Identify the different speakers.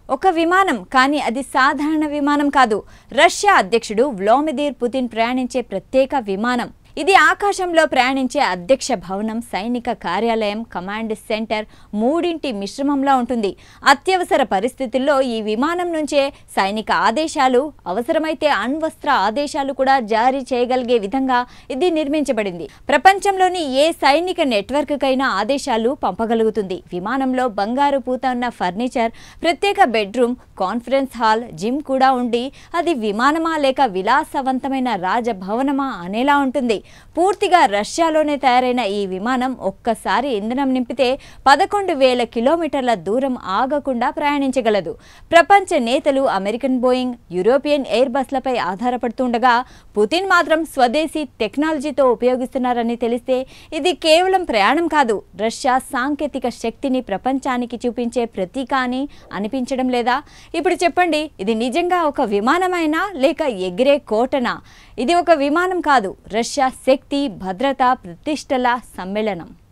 Speaker 1: ఒక విమానం కానీ అది సాధారణ విమానం కాదు. రష్యా అధ్యక్షుడు వ్లాదిమిర్ పుతిన్ ప్రయాణించే ప్రత్యేక విమానం. ఇది ఆకాశంలో ప్రయాణించే అధ్యక్ష భవనం, సైనిక కార్యాలయం, కమాండ్ సెంటర్ మూడింటి మిశ్రమంలా ఉంటుంది. అత్యవసర పరిస్థితుల్లో ఈ విమానం నుంచే సైనిక ఆదేశాలు, అవసరమైతే అణ్వస్త్ర ఆదేశాలు కూడా జారీ చేయగలిగే విధంగా ఇది నిర్మించబడింది. ప్రపంచంలోని ఏ సైనిక నెట్వర్క్కైనా ఆదేశాలు పంపగలుగుతుంది. విమానంలో బంగారు పూత ఉన్న ఫర్నిచర్, ప్రత్యేక బెడ్రూమ్, కాన్ఫరెన్స్ హాల్, జిమ్ కూడా ఉండి అది విమానమా లేక విలాసవంతమైన రాజభవనమా అనేలా ఉంటుంది. పూర్తిగా రష్యాలోనే తయారైన ఈ విమానం ఒక్కసారి ఇంధనం నింపితే 11,000 కిలోమీటర్ల దూరం ఆగకుండా ప్రయాణించగలదు. ప్రపంచ నేతలు అమెరికన్ బోయింగ్, యూరోపియన్ ఎయిర్ బస్లపై ఆధారపడుతుండగా పుతిన్ మాత్రం స్వదేశీ టెక్నాలజీతో ఉపయోగిస్తున్నారని తెలిస్తే ఇది కేవలం ప్రయాణం కాదు, రష్యా సాంకేతిక శక్తిని ప్రపంచానికి చూపించే ప్రతీక అని అనిపించడం లేదా? ఇప్పుడు చెప్పండి, ఇది నిజంగా ఒక విమానమైనా లేక ఎగిరే కోటనా? ఇది ఒక విమానం కాదు, రష్యా శక్తి, భద్రత, ప్రతిష్టల సమ్మేళనం.